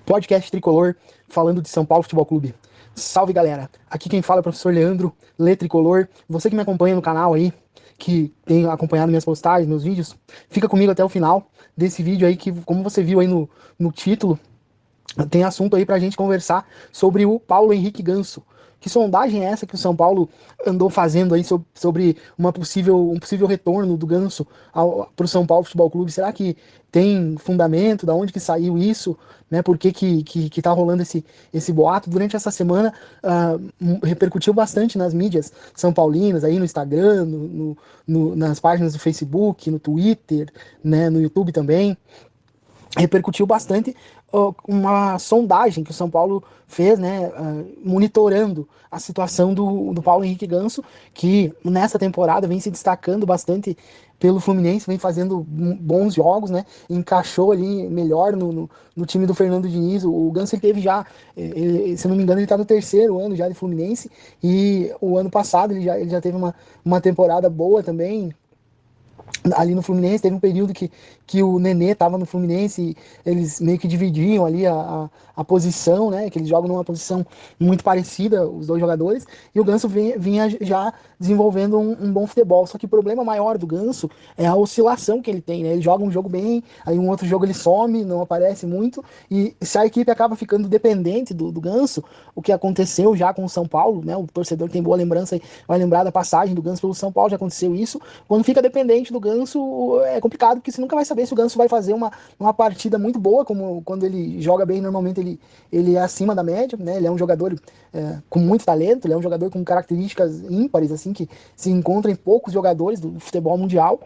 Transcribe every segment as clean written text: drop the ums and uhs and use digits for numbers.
Podcast Tricolor, falando de São Paulo Futebol Clube. Salve, galera! Aqui quem fala é o professor Leandro, Lê Tricolor. Você que me acompanha no canal aí, que tem acompanhado minhas postagens, meus vídeos, fica comigo até o final desse vídeo aí, que como você viu aí no título, tem assunto aí pra gente conversar sobre o Paulo Henrique Ganso. Que sondagem é essa que o São Paulo andou fazendo aí sobre um possível retorno do Ganso para o São Paulo Futebol Clube? Será que tem fundamento? Da onde que saiu isso? Né? Por que tá rolando esse boato? Durante essa semana repercutiu bastante nas mídias são paulinas, aí no Instagram, nas páginas do Facebook, no Twitter, né? No YouTube também repercutiu bastante uma sondagem que o São Paulo fez, né, monitorando a situação do Paulo Henrique Ganso, que nessa temporada vem se destacando bastante pelo Fluminense, vem fazendo bons jogos, né, encaixou ali melhor no time do Fernando Diniz. O Ganso ele teve já, se não me engano, ele está no terceiro ano já de Fluminense, e o ano passado ele já teve uma temporada boa também, ali no Fluminense. Teve um período que o Nenê estava no Fluminense e eles meio que dividiam ali a posição, né? Que eles jogam numa posição muito parecida, os dois jogadores, e o Ganso vinha já desenvolvendo um bom futebol. Só que o problema maior do Ganso é a oscilação que ele tem, né? Ele joga um jogo bem, aí um outro jogo ele some, não aparece muito, e se a equipe acaba ficando dependente do Ganso, o que aconteceu já com o São Paulo, né? O torcedor que tem boa lembrança vai lembrar da passagem do Ganso pelo São Paulo, já aconteceu isso. Quando fica dependente do Ganso é complicado, porque você nunca vai saber se o Ganso vai fazer uma partida muito boa, como quando ele joga bem, normalmente ele é acima da média, né? Ele é um jogador com muito talento, ele é um jogador com características ímpares, assim, que se encontra em poucos jogadores do futebol mundial.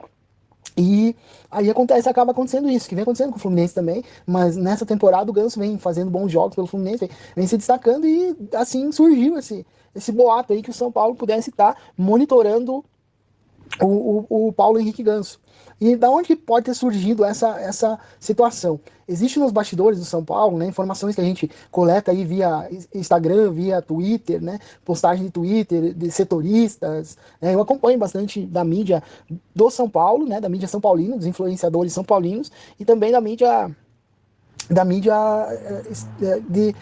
E aí acaba acontecendo isso, que vem acontecendo com o Fluminense também, mas nessa temporada o Ganso vem fazendo bons jogos pelo Fluminense, vem se destacando, e assim surgiu esse boato aí que o São Paulo pudesse estar monitorando o Paulo Henrique Ganso. E da onde que pode ter surgido essa situação? Existe nos bastidores do São Paulo, né, informações que a gente coleta aí via Instagram, via Twitter, né, postagem de Twitter, de setoristas, né, eu acompanho bastante da mídia do São Paulo, né, da mídia São Paulino, dos influenciadores são paulinos, e também da mídia de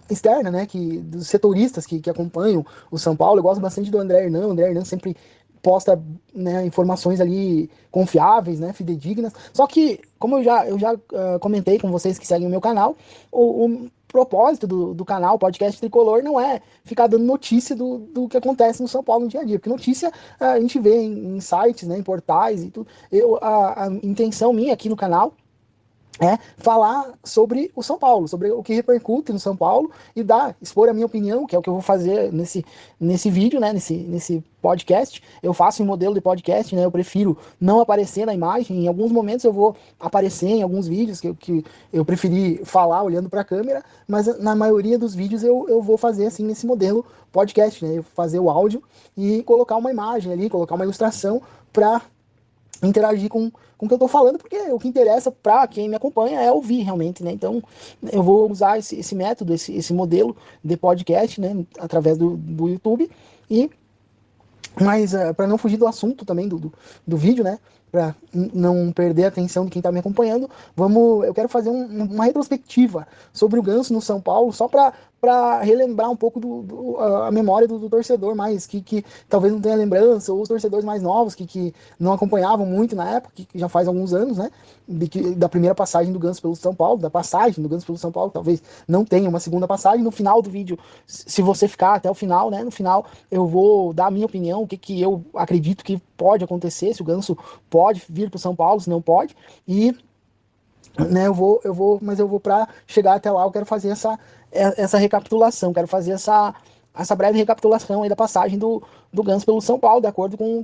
externa, né, dos setoristas que acompanham o São Paulo. Eu gosto bastante do André Hernan. O André Hernan sempre posta, né, informações ali confiáveis, né, fidedignas. Só que, como eu já comentei com vocês que seguem o meu canal, o propósito do canal Podcast Tricolor não é ficar dando notícia do que acontece no São Paulo no dia a dia, porque notícia a gente vê em sites, né, em portais e tudo. A intenção minha aqui no canal falar sobre o São Paulo, sobre o que repercute no São Paulo, e expor a minha opinião, que é o que eu vou fazer nesse vídeo, né, nesse podcast. Eu faço em modelo de podcast, né, eu prefiro não aparecer na imagem. Em alguns momentos eu vou aparecer em alguns vídeos que eu preferi falar olhando para a câmera, mas na maioria dos vídeos eu vou fazer assim nesse modelo podcast, né, fazer o áudio e colocar uma imagem ali, colocar uma ilustração para interagir com o que eu tô falando, porque o que interessa para quem me acompanha é ouvir realmente, né? Então eu vou usar esse método, esse modelo de podcast, né, através do YouTube. E mas para não fugir do assunto também do vídeo, né? Para não perder a atenção de quem está me acompanhando, eu quero fazer uma retrospectiva sobre o Ganso no São Paulo, só para relembrar um pouco a memória do torcedor mais que talvez não tenha lembrança, ou os torcedores mais novos que não acompanhavam muito na época, que já faz alguns anos, né? Da primeira passagem do Ganso pelo São Paulo, da passagem do Ganso pelo São Paulo. Talvez não tenha uma segunda passagem. No final do vídeo, se você ficar até o final, né? No final eu vou dar a minha opinião, o que eu acredito que pode acontecer, se o Ganso pode vir para o São Paulo, se não pode. E né, mas eu vou para chegar até lá, eu quero fazer essa recapitulação, quero fazer essa breve recapitulação aí da passagem do Ganso pelo São Paulo, de acordo com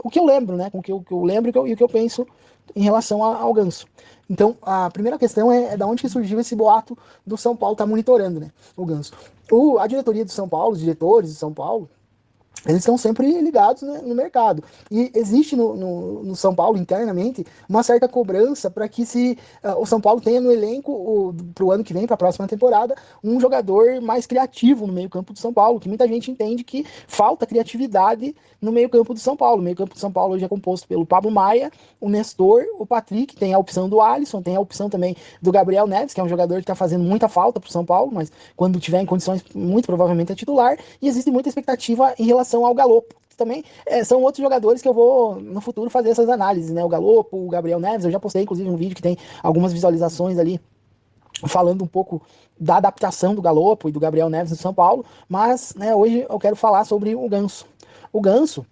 o que eu lembro, né, com o que eu lembro e o que eu penso em relação ao Ganso. Então, a primeira questão é da onde que surgiu esse boato do São Paulo estar monitorando, né, o Ganso. A diretoria do São Paulo, os diretores do São Paulo, eles estão sempre ligados, né, no mercado. E existe no São Paulo, internamente, uma certa cobrança para que o São Paulo tenha no elenco, para o ano que vem, para a próxima temporada, um jogador mais criativo no meio-campo do São Paulo, que muita gente entende que falta criatividade no meio-campo do São Paulo. O meio-campo do São Paulo hoje é composto pelo Pablo Maia, o Nestor, o Patrick, tem a opção do Alisson, tem a opção também do Gabriel Neves, que é um jogador que está fazendo muita falta para o São Paulo, mas quando tiver em condições, muito provavelmente é titular, e existe muita expectativa em relação ao Galopo. Também são outros jogadores que eu vou no futuro fazer essas análises, né? O Galopo, o Gabriel Neves, eu já postei inclusive um vídeo que tem algumas visualizações ali falando um pouco da adaptação do Galopo e do Gabriel Neves no São Paulo, mas né, hoje eu quero falar sobre o Ganso. O Ganso,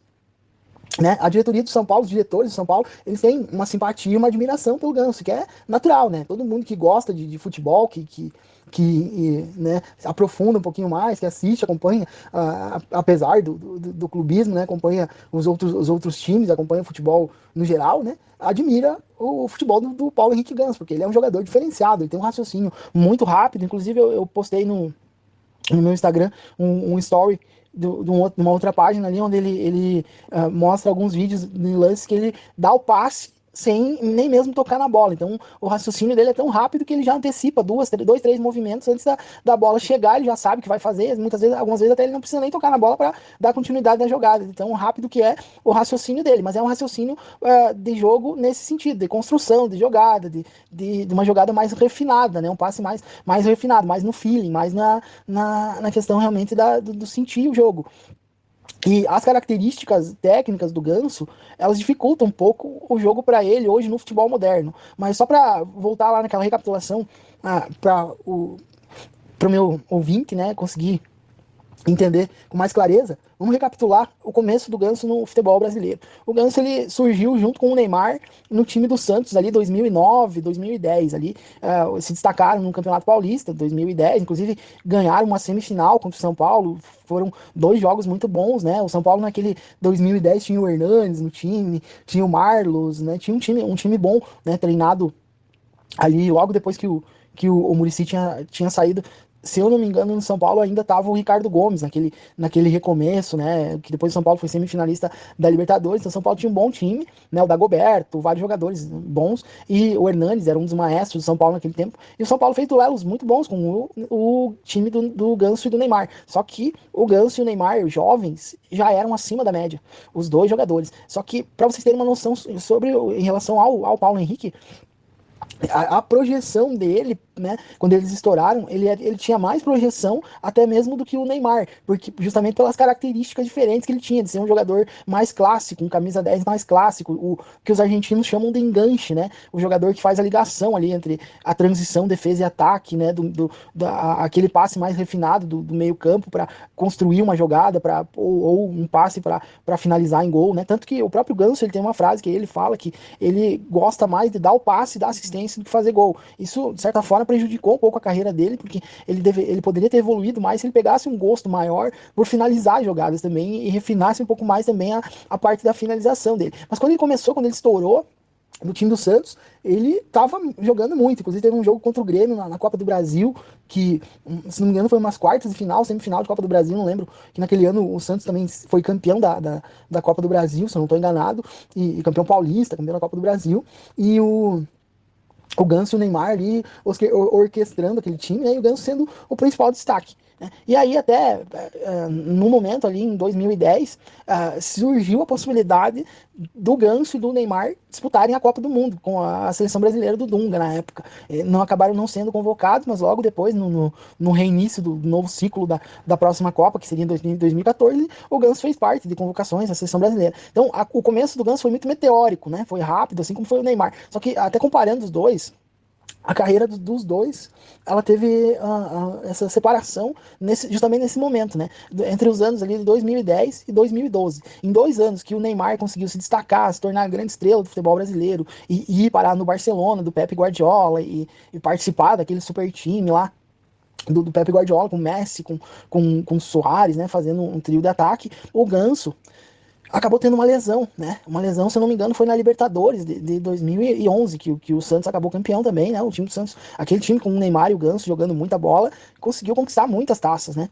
né, a diretoria do São Paulo, os diretores do São Paulo, eles têm uma simpatia e uma admiração pelo Ganso, que é natural, né? Todo mundo que gosta de futebol, né, aprofunda um pouquinho mais, que assiste, acompanha, apesar do clubismo, né, acompanha os outros times, acompanha o futebol no geral, né, admira o futebol do Paulo Henrique Ganso, porque ele é um jogador diferenciado, ele tem um raciocínio muito rápido. Inclusive eu postei no meu Instagram um story de uma outra página ali, onde ele mostra alguns vídeos de lances que ele dá o passe sem nem mesmo tocar na bola. Então, o raciocínio dele é tão rápido que ele já antecipa dois, três movimentos antes da bola chegar, ele já sabe o que vai fazer. Muitas vezes, algumas vezes até ele não precisa nem tocar na bola para dar continuidade na jogada. Então, rápido que é o raciocínio dele, mas é um raciocínio de jogo nesse sentido, de construção, de jogada, de uma jogada mais refinada, né? Um passe mais refinado, mais no feeling, mais na questão realmente do sentir o jogo. E as características técnicas do Ganso, elas dificultam um pouco o jogo para ele hoje no futebol moderno. Mas só para voltar lá naquela recapitulação, para o meu ouvinte, né, conseguir entender com mais clareza, vamos recapitular o começo do Ganso no futebol brasileiro. O Ganso ele surgiu junto com o Neymar no time do Santos ali 2009, 2010 ali, se destacaram no Campeonato Paulista 2010, inclusive ganharam uma semifinal contra o São Paulo. Foram dois jogos muito bons, né? O São Paulo naquele 2010 tinha o Hernanes no time, tinha o Marlos, né? Tinha um time bom, né? Treinado ali logo depois que o Muricy tinha saído. Se eu não me engano, no São Paulo ainda estava o Ricardo Gomes, naquele recomeço, né? Que depois o São Paulo foi semifinalista da Libertadores. Então o São Paulo tinha um bom time, né? O Dagoberto, vários jogadores bons. E o Hernanes era um dos maestros do São Paulo naquele tempo. E o São Paulo fez duelos muito bons com o time do Ganso e do Neymar. Só que o Ganso e o Neymar, jovens, já eram acima da média. Os dois jogadores. Só que, para vocês terem uma noção em relação ao Paulo Henrique, a projeção dele, né, quando eles estouraram, ele tinha mais projeção até mesmo do que o Neymar, porque justamente pelas características diferentes que ele tinha, de ser um jogador mais clássico, um camisa 10 mais clássico, o que os argentinos chamam de enganche, né, o jogador que faz a ligação ali entre a transição, defesa e ataque, né, aquele passe mais refinado do meio campo para construir uma jogada, ou um passe para finalizar em gol, né, tanto que o próprio Ganso, ele tem uma frase que ele fala que ele gosta mais de dar o passe e dar assistência do que fazer gol. Isso, de certa forma, prejudicou um pouco a carreira dele, porque ele poderia ter evoluído mais se ele pegasse um gosto maior por finalizar jogadas também e refinasse um pouco mais também a parte da finalização dele. Mas quando ele começou, quando ele estourou no time do Santos, ele estava jogando muito. Inclusive teve um jogo contra o Grêmio na Copa do Brasil, que, se não me engano, foi umas quartas de final, semifinal de Copa do Brasil, não lembro, que naquele ano o Santos também foi campeão da Copa do Brasil, se eu não estou enganado, e campeão paulista, campeão da Copa do Brasil, e o Ganso e o Neymar ali orquestrando aquele time, né, e o Ganso sendo o principal destaque. Né? E aí até no momento ali em 2010 surgiu a possibilidade do Ganso e do Neymar disputarem a Copa do Mundo com a seleção brasileira do Dunga na época. Não acabaram não sendo convocados, mas logo depois, no reinício do novo ciclo da próxima Copa, que seria em 2014, o Ganso fez parte de convocações da seleção brasileira. Então o começo do Ganso foi muito meteórico, né? Foi rápido, assim como foi o Neymar. Só que até comparando os dois, a carreira dos dois, ela teve essa separação justamente nesse momento, né? Entre os anos ali de 2010 e 2012. Em 2 anos que o Neymar conseguiu se destacar, se tornar a grande estrela do futebol brasileiro e ir parar no Barcelona, do Pepe Guardiola e participar daquele super time lá do Pepe Guardiola, com Messi, com Soares, né? Fazendo um trio de ataque. O Ganso acabou tendo uma lesão, né? Uma lesão, se eu não me engano, foi na Libertadores de 2011, que o Santos acabou campeão também, né? O time do Santos, aquele time com o Neymar e o Ganso jogando muita bola, conseguiu conquistar muitas taças, né?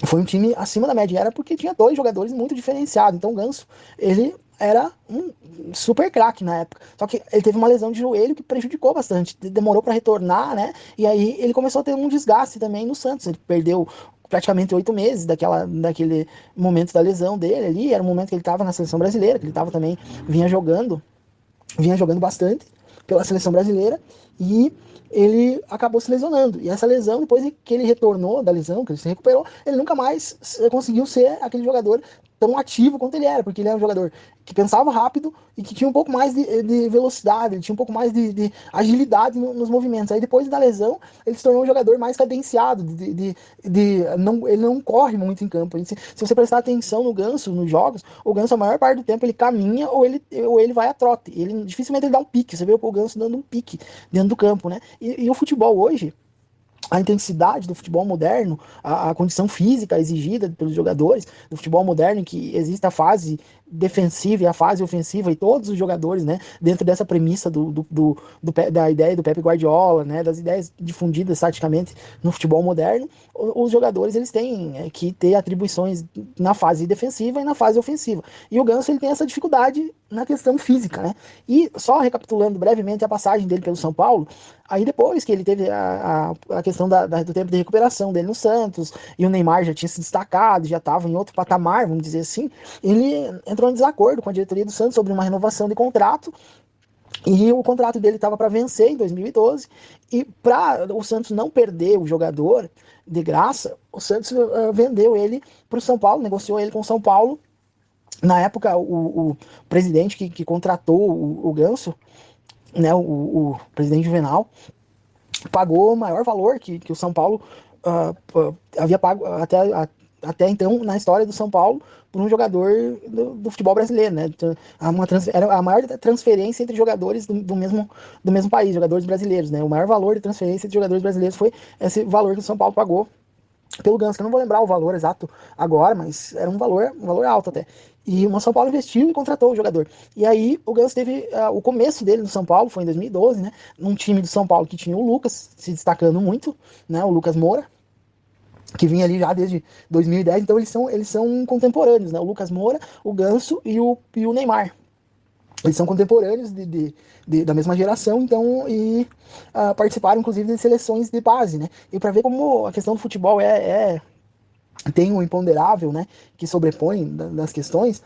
foi um time acima da média, era porque tinha dois jogadores muito diferenciados. Então o Ganso, ele era um super craque na época. Só que ele teve uma lesão de joelho que prejudicou bastante, demorou para retornar, né? E aí ele começou a ter um desgaste também no Santos. Ele perdeu praticamente 8 meses daquele momento da lesão dele ali. Era um momento que ele estava na seleção brasileira, que ele estava também, vinha jogando vinha jogando bastante pela seleção brasileira e ele acabou se lesionando. E essa lesão, depois que ele retornou da lesão, que ele se recuperou, ele nunca mais conseguiu ser aquele jogador tão ativo quanto ele era, porque ele era um jogador que pensava rápido e que tinha um pouco mais de velocidade, ele tinha um pouco mais de agilidade nos movimentos. Aí depois da lesão, ele se tornou um jogador mais cadenciado, não, ele não corre muito em campo. Se você prestar atenção no Ganso, nos jogos, o Ganso, a maior parte do tempo, ele caminha ou ele vai a trote. Ele dificilmente ele dá um pique. Você vê o Ganso dando um pique dentro do campo, né? E o futebol hoje, a intensidade do futebol moderno, a condição física exigida pelos jogadores do futebol moderno, que existe a fase defensiva e a fase ofensiva, e todos os jogadores, né, dentro dessa premissa da ideia do Pepe Guardiola, né, das ideias difundidas taticamente no futebol moderno, os jogadores eles têm que ter atribuições na fase defensiva e na fase ofensiva. E o Ganso ele tem essa dificuldade na questão física, né? E só recapitulando brevemente a passagem dele pelo São Paulo, aí depois que ele teve a questão do tempo de recuperação dele no Santos, e o Neymar já tinha se destacado, já estava em outro patamar, vamos dizer assim, ele entrou em desacordo com a diretoria do Santos sobre uma renovação de contrato, e o contrato dele estava para vencer em 2012, e para o Santos não perder o jogador de graça, o Santos vendeu ele para o São Paulo, negociou ele com o São Paulo. Na época, o presidente que contratou o Ganso, né, o presidente Juvenal, pagou o maior valor que o São Paulo havia pago até então na história do São Paulo por um jogador do futebol brasileiro, né? Era a maior transferência entre jogadores do mesmo país, jogadores brasileiros, né? O maior valor de transferência de jogadores brasileiros foi esse valor que o São Paulo pagou pelo Ganso, que eu não vou lembrar o valor exato agora, mas era um valor alto até. E o São Paulo investiu e contratou o jogador. E aí o Ganso teve o começo dele no São Paulo, foi em 2012, né? Num time do São Paulo que tinha o Lucas se destacando muito, né? O Lucas Moura, que vinha ali já desde 2010, então eles são contemporâneos, né? O Lucas Moura, o Ganso e o Neymar. Eles são contemporâneos da mesma geração, então, e participaram, inclusive, de seleções de base, né? E para ver como a questão do futebol tem um imponderável, né, que sobrepõe das questões,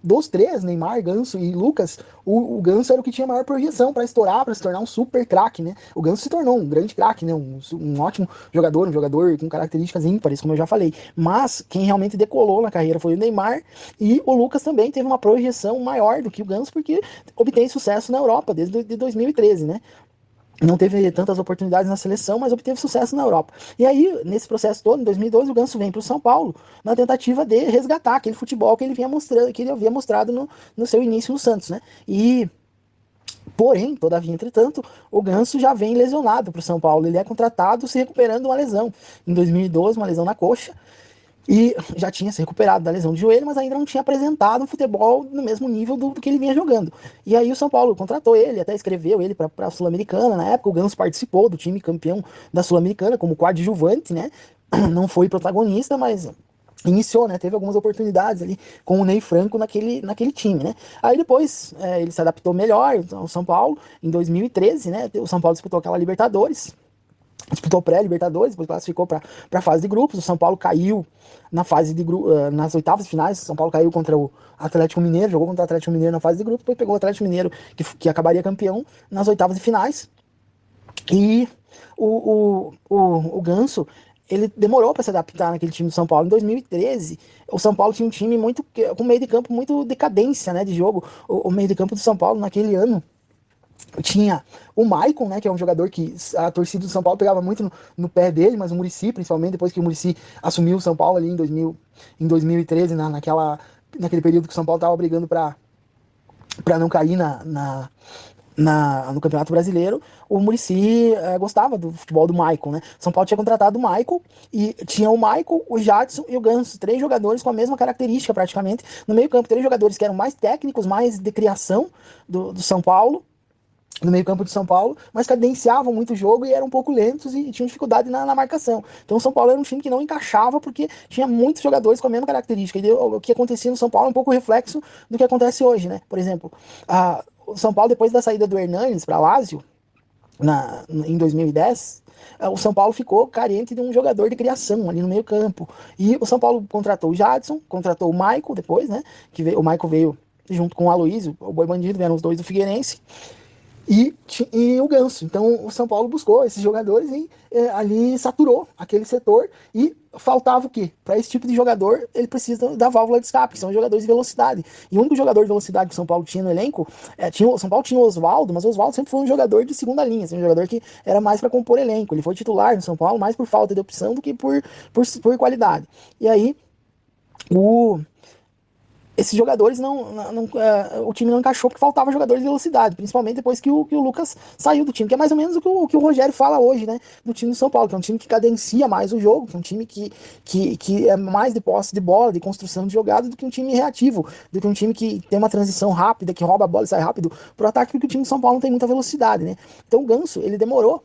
dos três, Neymar, Ganso e Lucas, o Ganso era o que tinha maior projeção para estourar, para se tornar um super craque, né? O Ganso se tornou um grande craque, né? Um ótimo jogador, um jogador com características ímpares, como eu já falei. Mas quem realmente decolou na carreira foi o Neymar, e o Lucas também teve uma projeção maior do que o Ganso, porque obtém sucesso na Europa desde 2013, né? Não teve tantas oportunidades na seleção, mas obteve sucesso na Europa. E aí, nesse processo todo, em 2012, o Ganso vem para o São Paulo na tentativa de resgatar aquele futebol que ele vinha mostrando, que ele havia mostrado no seu início no Santos, né? E porém, todavia, entretanto, o Ganso já vem lesionado para o São Paulo. Ele é contratado se recuperando de uma lesão. Em 2012, uma lesão na coxa, e já tinha se recuperado da lesão de joelho, mas ainda não tinha apresentado um futebol no mesmo nível do que ele vinha jogando. E aí o São Paulo contratou ele, até escreveu ele para a Sul-Americana. Na época o Ganso participou do time campeão da Sul-Americana como coadjuvante, né? Não foi protagonista, mas iniciou, né? Teve algumas oportunidades ali com o Ney Franco naquele time, né? Aí depois ele se adaptou melhor ao São Paulo. Em 2013, né? O São Paulo disputou aquela Libertadores, disputou pré-Libertadores, depois classificou para a fase de grupos. O São Paulo caiu nas oitavas de finais. O São Paulo caiu contra o Atlético Mineiro, jogou contra o Atlético Mineiro na fase de grupos, depois pegou o Atlético Mineiro, que acabaria campeão nas oitavas de finais. E o Ganso, ele demorou para se adaptar naquele time do São Paulo. Em 2013, o São Paulo tinha um time muito com meio de campo muito decadência, né, de jogo. O meio de campo do São Paulo naquele ano tinha o Maicon, né, que é um jogador que a torcida do São Paulo pegava muito no pé dele, mas o Muricy, principalmente depois que o Muricy assumiu o São Paulo ali em 2013, naquele período que o São Paulo estava brigando para não cair no Campeonato Brasileiro, o Muricy gostava do futebol do Maicon, né? São Paulo tinha contratado o Maicon e tinha o Maicon, o Jadson e o Ganso, três jogadores com a mesma característica praticamente no meio campo, três jogadores que eram mais técnicos, mais de criação do São Paulo, no meio-campo de São Paulo, mas cadenciavam muito o jogo e eram um pouco lentos e tinham dificuldade na marcação. Então o São Paulo era um time que não encaixava porque tinha muitos jogadores com a mesma característica. E o que acontecia no São Paulo é um pouco reflexo do que acontece hoje, né? Por exemplo, o São Paulo, depois da saída do Hernanes para Lazio, em 2010, o São Paulo ficou carente de um jogador de criação ali no meio campo. E o São Paulo contratou o Jadson, contratou o Michael depois, né? O Michael veio junto com o Aloysio, o Boi Bandido, vieram os dois do Figueirense e o Ganso. Então o São Paulo buscou esses jogadores e ali saturou aquele setor e faltava o quê? Para esse tipo de jogador, ele precisa da válvula de escape, que são jogadores de velocidade. E o único jogador de velocidade que o São Paulo tinha no elenco, o São Paulo tinha o Oswaldo, mas o Oswaldo sempre foi um jogador de segunda linha, assim, um jogador que era mais para compor elenco. Ele foi titular no São Paulo mais por falta de opção do que por qualidade. E aí, o, esses jogadores o time não encaixou porque faltava jogadores de velocidade, principalmente depois que o Lucas saiu do time, que é mais ou menos o que o Rogério fala hoje, né, do time do São Paulo, que é um time que cadencia mais o jogo, que é um time que é mais de posse de bola, de construção de jogada, do que um time reativo, do que um time que tem uma transição rápida, que rouba a bola e sai rápido pro ataque, porque o time do São Paulo não tem muita velocidade, né. Então o Ganso, ele demorou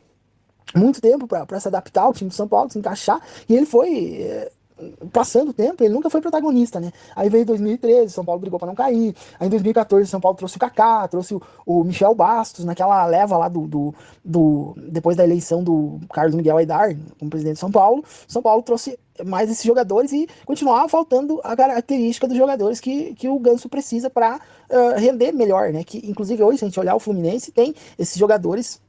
muito tempo para se adaptar ao time do São Paulo, se encaixar, e ele foi passando o tempo, ele nunca foi protagonista, né? Aí veio 2013, São Paulo brigou para não cair. Aí em 2014, São Paulo trouxe o Kaká, trouxe o Michel Bastos, naquela leva lá depois da eleição do Carlos Miguel Aidar como presidente de São Paulo. São Paulo trouxe mais esses jogadores e continuava faltando a característica dos jogadores que o Ganso precisa para render melhor, né? Que inclusive hoje, se a gente olhar o Fluminense, tem esses jogadores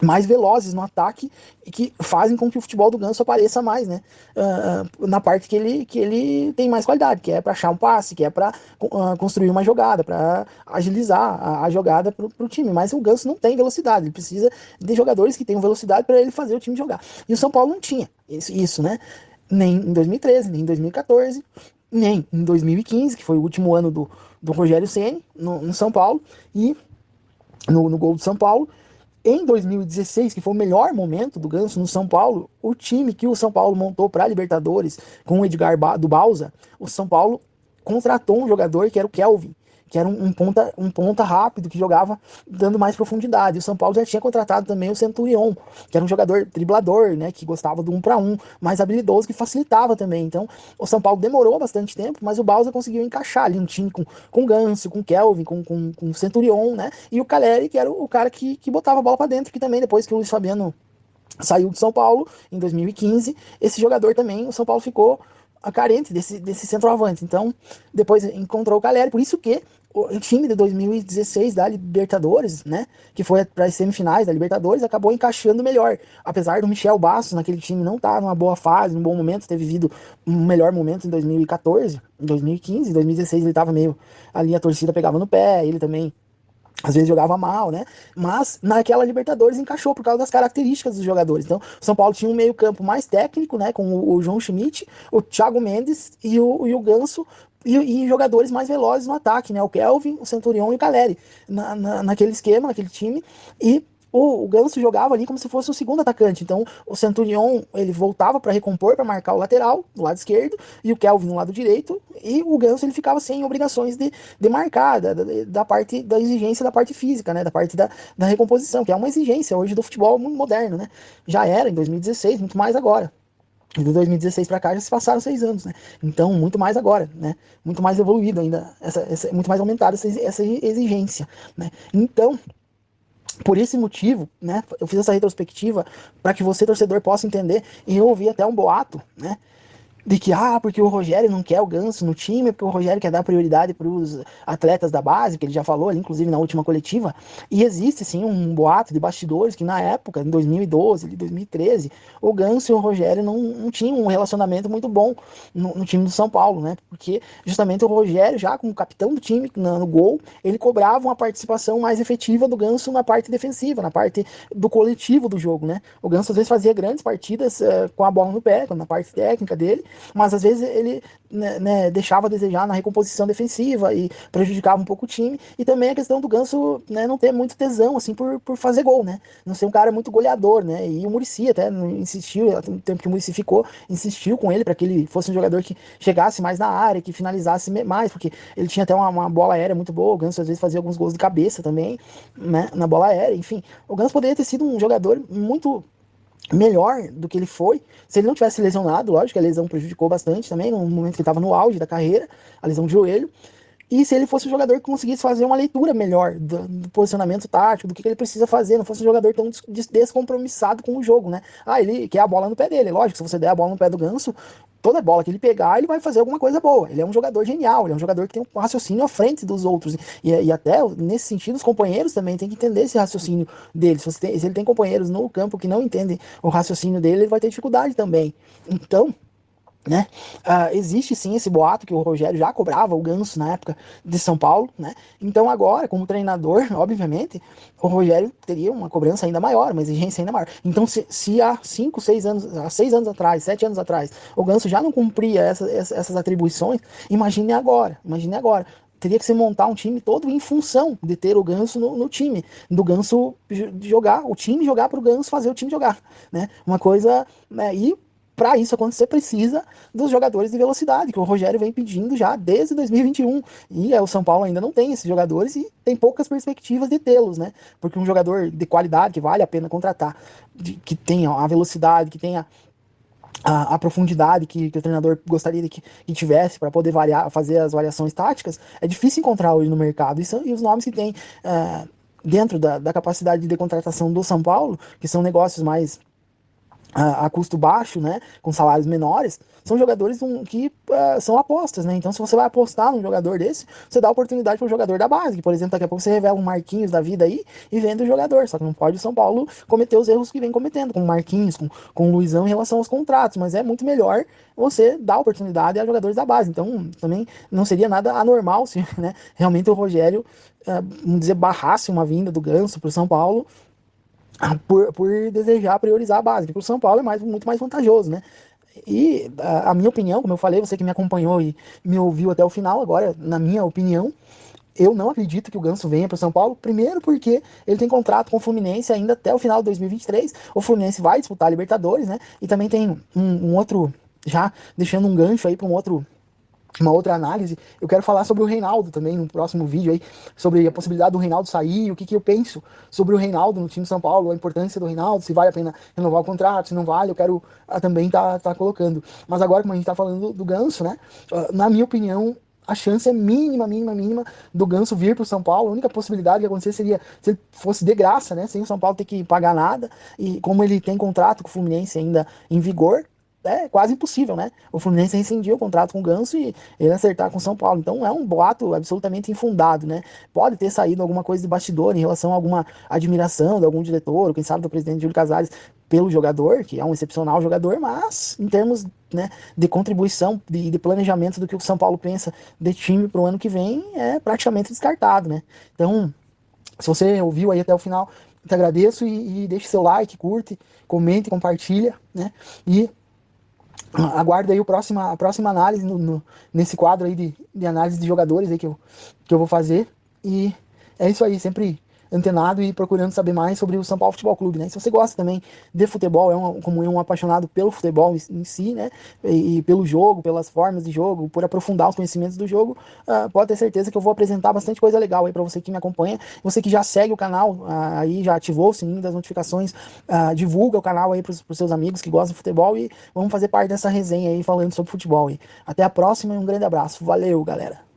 mais velozes no ataque e que fazem com que o futebol do Ganso apareça mais, né? Na parte que ele tem mais qualidade, que é para achar um passe, que é para construir uma jogada, para agilizar a jogada para o time. Mas o Ganso não tem velocidade, ele precisa de jogadores que tenham velocidade para ele fazer o time jogar. E o São Paulo não tinha isso, né? Nem em 2013, nem em 2014, nem em 2015, que foi o último ano do Rogério Ceni no São Paulo, e no gol do São Paulo. Em 2016, que foi o melhor momento do Ganso no São Paulo, o time que o São Paulo montou para a Libertadores com o Edgar do Bausa, o São Paulo contratou um jogador que era o Kelvin, que era um ponta rápido, que jogava dando mais profundidade. O São Paulo já tinha contratado também o Centurion, que era um jogador driblador, né, que gostava do 1 para 1, mais habilidoso, que facilitava também. Então, o São Paulo demorou bastante tempo, mas o Bausa conseguiu encaixar ali um time com Ganso, com Kelvin, com Centurion, né, e o Caleri, que era o cara que botava a bola para dentro, que também depois que o Luiz Fabiano saiu de São Paulo em 2015, esse jogador também, o São Paulo ficou carente desse centroavante. Então, depois encontrou o Caleri, por isso que o time de 2016 da Libertadores, né, que foi para as semifinais da Libertadores, acabou encaixando melhor. Apesar do Michel Bastos naquele time não estar numa boa fase, num bom momento, ter vivido um melhor momento em 2014, em 2015, em 2016 ele estava meio ali, a torcida pegava no pé, ele também às vezes jogava mal, né? Mas naquela Libertadores encaixou por causa das características dos jogadores. Então, o São Paulo tinha um meio-campo mais técnico, né? Com o João Schmidt, o Thiago Mendes e o Ganso. E jogadores mais velozes no ataque, né? O Kelvin, o Centurion e o Caleri. Naquele esquema, naquele time. E o Ganso jogava ali como se fosse o segundo atacante. Então, o Centurion, ele voltava para recompor, para marcar o lateral, do lado esquerdo, e o Kelvin no lado direito, e o Ganso ele ficava sem obrigações de marcar, da parte da exigência da parte física, né? Da parte da recomposição, que é uma exigência hoje do futebol muito moderno, né? Já era em 2016, muito mais agora. De 2016 para cá já se passaram 6 anos, né? Então, muito mais agora, né? Muito mais evoluído ainda, muito mais aumentada essa exigência, né? Então, por esse motivo, né, eu fiz essa retrospectiva para que você, torcedor, possa entender. E eu ouvi até um boato, né, de que, porque o Rogério não quer o Ganso no time, porque o Rogério quer dar prioridade para os atletas da base, que ele já falou ali, inclusive na última coletiva. E existe sim um boato de bastidores que na época, em 2012, 2013, o Ganso e o Rogério não tinham um relacionamento muito bom no time do São Paulo, né? Porque justamente o Rogério, já como capitão do time no gol, ele cobrava uma participação mais efetiva do Ganso na parte defensiva, na parte do coletivo do jogo, né? O Ganso às vezes fazia grandes partidas com a bola no pé, na parte técnica dele, mas às vezes ele, né, deixava a desejar na recomposição defensiva e prejudicava um pouco o time, e também a questão do Ganso, né, não ter muito tesão, assim, por fazer gol, né, não ser um cara muito goleador, né, e o Muricy até insistiu, no tempo que o Muricy ficou, insistiu com ele para que ele fosse um jogador que chegasse mais na área, que finalizasse mais, porque ele tinha até uma bola aérea muito boa, o Ganso às vezes fazia alguns gols de cabeça também, né, na bola aérea, enfim, o Ganso poderia ter sido um jogador muito melhor do que ele foi, se ele não tivesse lesionado, lógico que a lesão prejudicou bastante também, no momento que ele estava no auge da carreira, a lesão de joelho, e se ele fosse um jogador que conseguisse fazer uma leitura melhor do posicionamento tático, do que ele precisa fazer, não fosse um jogador tão descompromissado com o jogo, né? Ah, ele quer a bola no pé dele, lógico, se você der a bola no pé do Ganso, toda bola que ele pegar, ele vai fazer alguma coisa boa. Ele é um jogador genial, ele é um jogador que tem um raciocínio à frente dos outros. E até, nesse sentido, os companheiros também têm que entender esse raciocínio dele. Se ele tem companheiros no campo que não entendem o raciocínio dele, ele vai ter dificuldade também. Então, né? Existe sim esse boato que o Rogério já cobrava o Ganso na época de São Paulo, né? Então agora, como treinador, obviamente, o Rogério teria uma cobrança ainda maior, uma exigência ainda maior. Então, se há 5, 6 anos, há 6 anos atrás, 7 anos atrás, o Ganso já não cumpria essas atribuições, imagine agora, imagine agora. Teria que se montar um time todo em função de ter o Ganso no time, do Ganso jogar, o time jogar para o Ganso fazer o time jogar, né? Uma coisa, né? E para isso acontecer, precisa dos jogadores de velocidade, que o Rogério vem pedindo já desde 2021. E o São Paulo ainda não tem esses jogadores e tem poucas perspectivas de tê-los, né? Porque um jogador de qualidade, que vale a pena contratar, que tenha a velocidade, que tenha a profundidade que o treinador gostaria que tivesse para poder fazer as variações táticas, é difícil encontrar hoje no mercado. E os nomes que tem dentro da capacidade de contratação do São Paulo, que são negócios mais a custo baixo, né, com salários menores, são jogadores que são apostas, né? Então, se você vai apostar num jogador desse, você dá oportunidade para um jogador da base, que, por exemplo, daqui a pouco você revela um Marquinhos da vida aí e vende o jogador. Só que não pode o São Paulo cometer os erros que vem cometendo, com o Marquinhos, com o Luizão em relação aos contratos, mas é muito melhor você dar oportunidade a jogadores da base. Então, também não seria nada anormal se, né, realmente o Rogério, vamos dizer, barrasse uma vinda do Ganso para o São Paulo, por desejar priorizar a base, que para o São Paulo é muito mais vantajoso, né? E a minha opinião, como eu falei, você que me acompanhou e me ouviu até o final, agora, na minha opinião, eu não acredito que o Ganso venha para o São Paulo, primeiro porque ele tem contrato com o Fluminense ainda até o final de 2023, o Fluminense vai disputar a Libertadores, né? E também tem um outro, já deixando um gancho aí para uma outra análise, eu quero falar sobre o Reinaldo também no próximo vídeo aí, sobre a possibilidade do Reinaldo sair, o que eu penso sobre o Reinaldo no time de São Paulo, a importância do Reinaldo, se vale a pena renovar o contrato, se não vale, eu quero também tá colocando. Mas agora, como a gente tá falando do Ganso, né, na minha opinião, a chance é mínima, mínima, mínima do Ganso vir para o São Paulo. A única possibilidade que acontecer seria se ele fosse de graça, né, sem o São Paulo ter que pagar nada, e como ele tem contrato com o Fluminense ainda em vigor, é quase impossível, né? O Fluminense rescindiu o contrato com o Ganso e ele acertar com o São Paulo. Então é um boato absolutamente infundado, né? Pode ter saído alguma coisa de bastidor em relação a alguma admiração de algum diretor, ou quem sabe do presidente Júlio Casares pelo jogador, que é um excepcional jogador, mas em termos, né, de contribuição, de planejamento do que o São Paulo pensa de time para o ano que vem, é praticamente descartado, né? Então, se você ouviu aí até o final, eu te agradeço e deixe seu like, curte, comente, compartilha, né? E aguardo aí a próxima análise nesse quadro aí de análise de jogadores aí que eu vou fazer. E é isso aí, sempre antenado e procurando saber mais sobre o São Paulo Futebol Clube, né? Se você gosta também de futebol, como um apaixonado pelo futebol em si, né? E pelo jogo, pelas formas de jogo, por aprofundar os conhecimentos do jogo, pode ter certeza que eu vou apresentar bastante coisa legal aí para você que me acompanha. Você que já segue o canal, aí já ativou o sininho das notificações, divulga o canal aí para os seus amigos que gostam de futebol e vamos fazer parte dessa resenha aí falando sobre futebol aí. Até a próxima e um grande abraço. Valeu, galera!